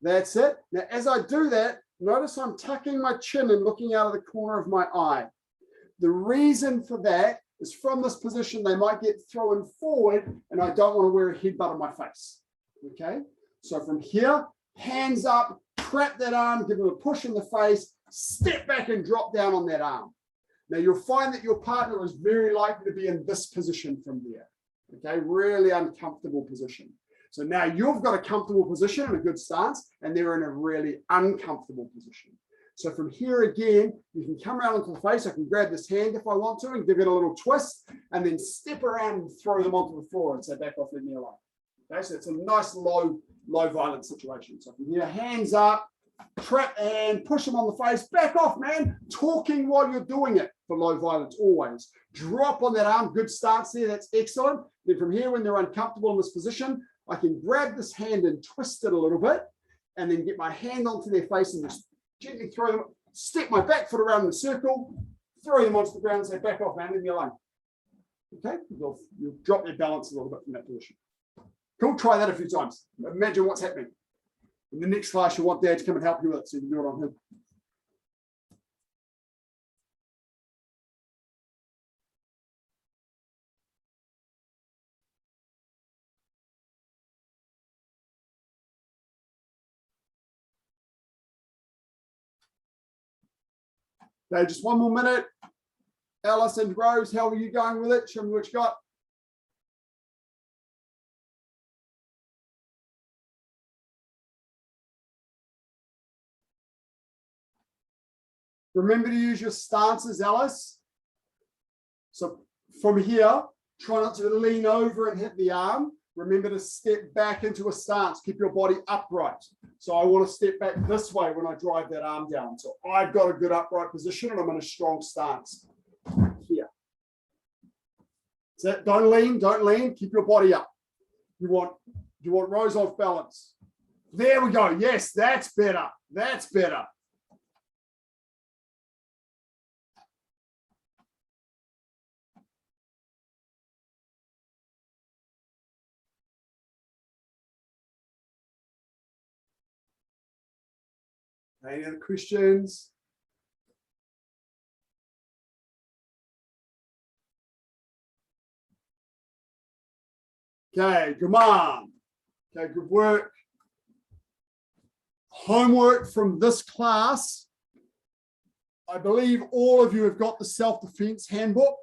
That's it. Now, as I do that, notice I'm tucking my chin and looking out of the corner of my eye. The reason for that is from this position, they might get thrown forward and I don't want to wear a headbutt on my face, okay? So from here, hands up, trap that arm, give them a push in the face, step back and drop down on that arm. Now you'll find that your partner is very likely to be in this position from there, okay? Really uncomfortable position. So now you've got a comfortable position and a good stance, and they're in a really uncomfortable position. So from here again, you can come around into the face. I can grab this hand if I want to and give it a little twist, and then step around and throw them onto the floor and say, back off, leave me alone. Okay, so it's a nice low violence situation. So from here, hands up, trap the hand, push them on the face, back off, man. Talking while you're doing it for low violence, always. Drop on that arm, good stance there, that's excellent. Then from here, when they're uncomfortable in this position, I can grab this hand and twist it a little bit, and then get my hand onto their face and just gently throw them, step my back foot around in the circle, throw them onto the ground and say, back off, man, leave me alone. Okay, you'll drop their balance a little bit from that position. Cool, try that a few times. Imagine what's happening. In the next class, you want Dad to come and help you with it, so you can do it on him. Okay, just one more minute. Alice and Rose, how are you going with it? Show me what you got. Remember to use your stances, Alice. So from here, try not to lean over and hit the arm. Remember to step back into a stance. Keep your body upright. So I want to step back this way when I drive that arm down. So I've got a good upright position and I'm in a strong stance here. So don't lean, keep your body up. You want Rose off balance. There we go. Yes, that's better. That's better. Any other questions? Okay, come on. Okay, good work. Homework from this class. I believe all of you have got the self-defense handbook.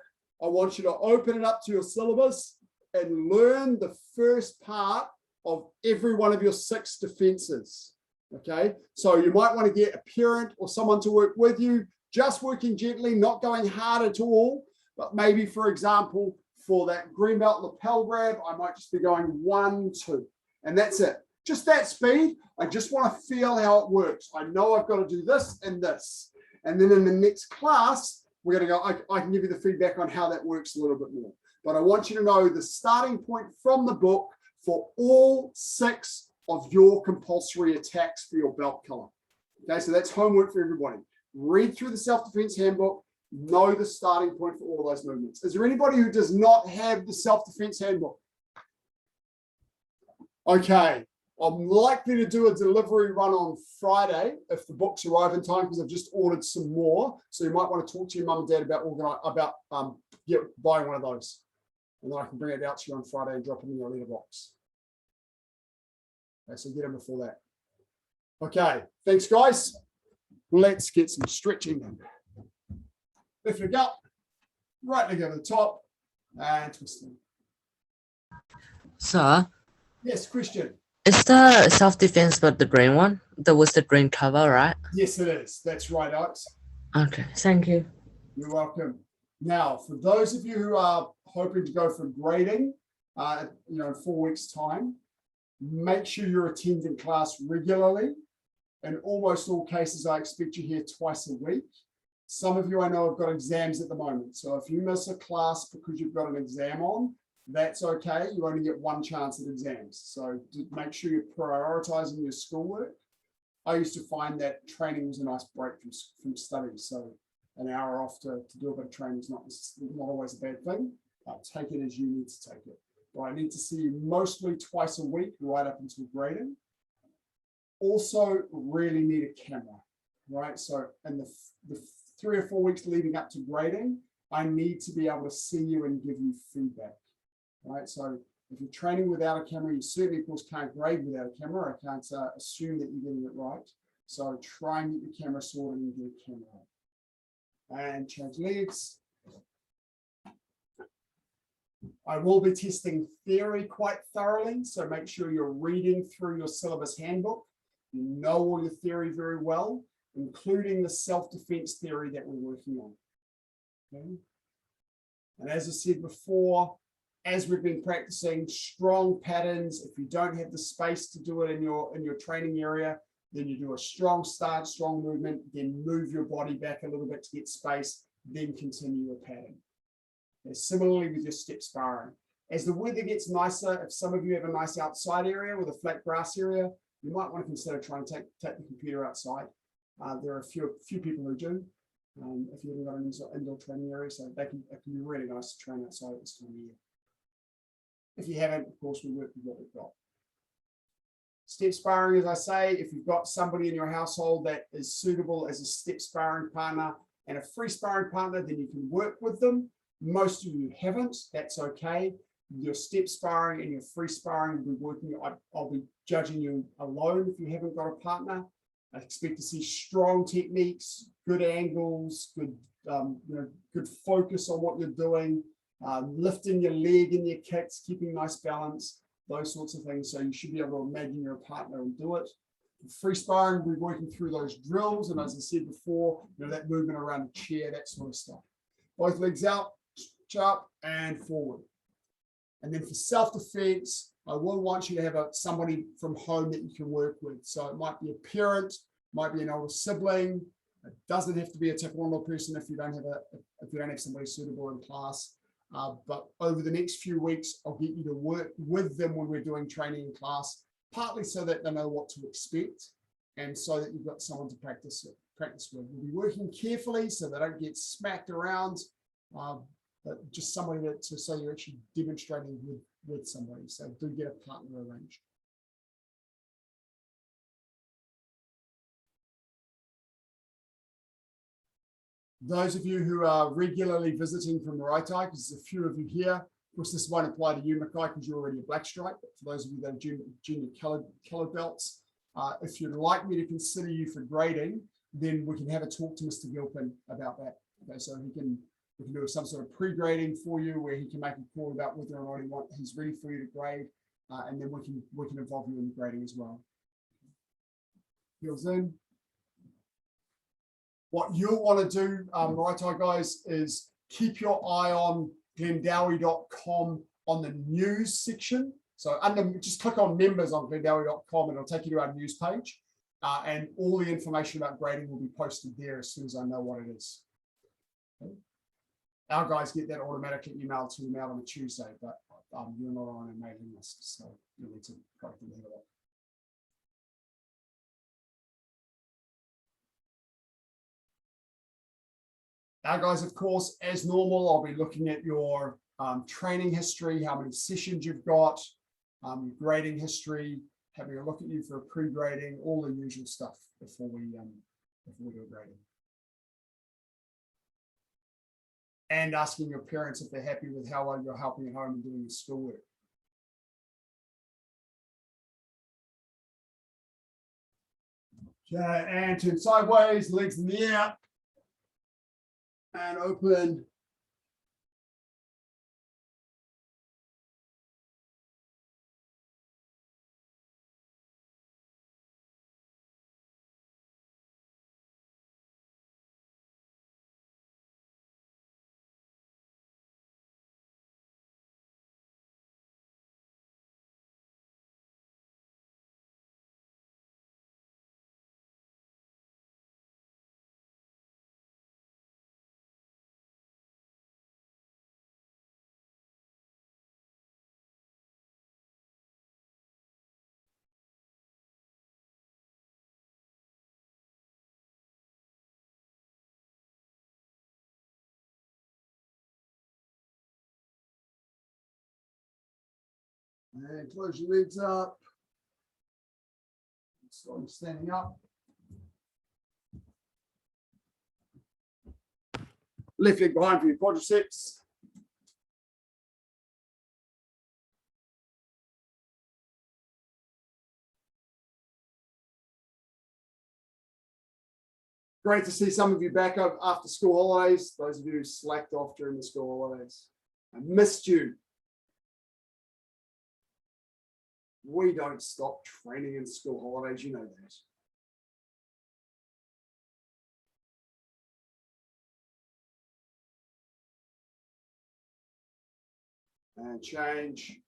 I want you to open it up to your syllabus and learn the first part of every one of your 6 defenses. Okay, so you might want to get a parent or someone to work with you, just working gently, not going hard at all, but maybe, for example, for that green belt lapel grab, I might just be going 1, 2, and that's it. Just that speed. I just want to feel how it works. I know I've got to do this and this. And then in the next class, we're going to go, I can give you the feedback on how that works a little bit more. But I want you to know the starting point from the book for all 6 of your compulsory attacks for your belt color. Okay, so that's homework for everybody. Read through the self-defense handbook, know the starting point for all those movements. Is there anybody who does not have the self-defense handbook? Okay, I'm likely to do a delivery run on Friday if the books arrive in time, because I've just ordered some more. So you might want to talk to your mum and dad about buying one of those, and then I can bring it out to you on Friday and drop it in your letterbox. Okay, so get them before that. Okay, thanks guys. Let's get some stretching done. Lift your gut, right leg over the top, and twisting. Sir, Yes, Christian. is the self-defense but the green one? That was the green cover, right? Yes, it is. That's right, Alex. Okay, thank you. You're welcome. Now, for those of you who are hoping to go for grading, in 4 weeks' time, make sure you're attending class regularly. In almost all cases, I expect you here twice a week. Some of you I know have got exams at the moment. So if you miss a class because you've got an exam on, that's okay. You only get one chance at exams. So make sure you're prioritizing your schoolwork. I used to find that training was a nice break from study. So an hour off to do a bit of training is not always a bad thing. Take it as you need to take it. But I need to see you mostly twice a week, right up until grading. Also, really need a camera, right? So in the 3 or 4 weeks leading up to grading, I need to be able to see you and give you feedback, right? So if you're training without a camera, you certainly, of course, can't grade without a camera. I can't assume that you're getting it right. So try and get your camera sorted and get a camera. And change legs. I will be testing theory quite thoroughly, so make sure you're reading through your syllabus handbook. You know all your theory very well, including the self-defense theory that we're working on. Okay. And as I said before, as we've been practicing strong patterns, if you don't have the space to do it in your training area, then you do a strong start, strong movement, then move your body back a little bit to get space, then continue your pattern. And similarly with your step sparring. As the weather gets nicer, if some of you have a nice outside area with a flat grass area, you might want to consider trying to take the computer outside. There are a few people who do. If you haven't got an indoor training area, so it can be really nice to train outside at this time of year. If you haven't, of course, we work with what we've got. Step sparring, as I say, if you've got somebody in your household that is suitable as a step sparring partner and a free sparring partner, then you can work with them. Most of you haven't, that's okay. Your step sparring and your free sparring will be working. I'll be judging you alone if you haven't got a partner. I expect to see strong techniques, good angles, good focus on what you're doing, lifting your leg in your kicks, keeping nice balance, those sorts of things. So you should be able to imagine you're a partner and do it. Free sparring, we're working through those drills, and as I said before, that movement around the chair, that sort of stuff. Both legs out, up and forward. And then for self-defense, I will want you to have somebody from home that you can work with. So it might be a parent, might be an older sibling. It doesn't have to be a taekwondo person if you don't have somebody suitable in class. But over the next few weeks, I'll get you to work with them when we're doing training in class, partly so that they know what to expect, and so that you've got someone to practice with. We'll be working carefully so they don't get smacked around. But just somebody so you're actually demonstrating with somebody. So do get a partner arranged. Those of you who are regularly visiting from Maraetai, because there's a few of you here, of course this won't apply to you, Mackay, because you're already a black stripe, but for those of you that are junior colored belts, if you'd like me to consider you for grading, then we can have a talk to Mr. Gilpin about that. Okay, so we can do some sort of pre-grading for you where he can make a call about whether or not he's ready for you to grade, and then we can involve you in the grading as well. Feels in. What you'll want to do, Maraetai guys, is keep your eye on glendowie.com on the news section. So just click on members on glendowie.com and it'll take you to our news page. And all the information about grading will be posted there as soon as I know what it is. Okay. Our guys get that automatically emailed to them out on a Tuesday, but you're not on a mailing list, so you need to correctly handle it. Our guys, of course, as normal, I'll be looking at your training history, how many sessions you've got, grading history, having a look at you for pre-grading, all the usual stuff before we do a grading. And asking your parents if they're happy with how well you're helping at home and doing your schoolwork. Okay, and turn sideways, legs in the air. And open. And close your legs up. Start standing up. Left leg behind for your quadriceps. Great to see some of you back up after school holidays. Those of you who slacked off during the school holidays. I missed you. We don't stop training in school holidays, you know that. And change.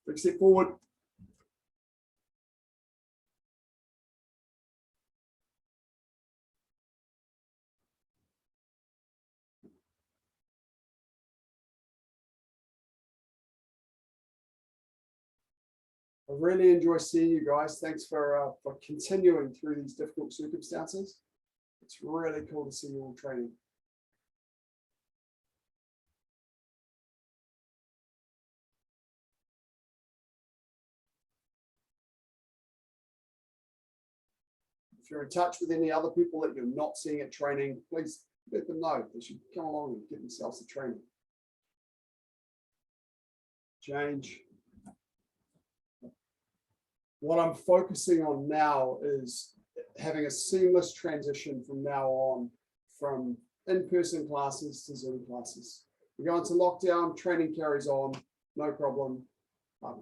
Big step forward. I really enjoy seeing you guys. Thanks for continuing through these difficult circumstances. It's really cool to see you all training. If you're in touch with any other people that you're not seeing at training, please let them know. They should come along and get themselves to training. Change. What I'm focusing on now is having a seamless transition from now on from in-person classes to Zoom classes. We go into lockdown, training carries on, no problem.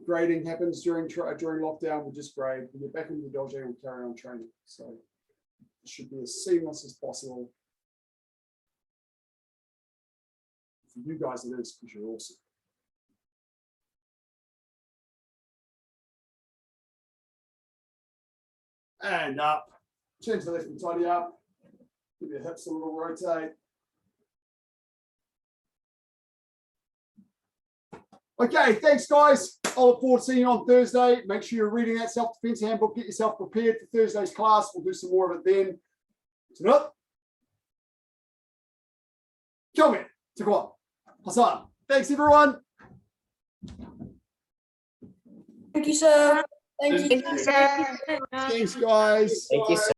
Grading happens during lockdown, we just grade. We get back into the dojo and carry on training. So it should be as seamless as possible. For you guys, it is because you're awesome. And up. Turn to the left and tidy up. Give your hips a little rotate. Okay, thanks guys. I'll look forward to seeing you on Thursday. Make sure you're reading that self-defense handbook. Get yourself prepared for Thursday's class. We'll do some more of it then. Kill me. Hassan. Thanks everyone. Thank you, sir. Thank you, sir. Thanks guys. Thank you, sir.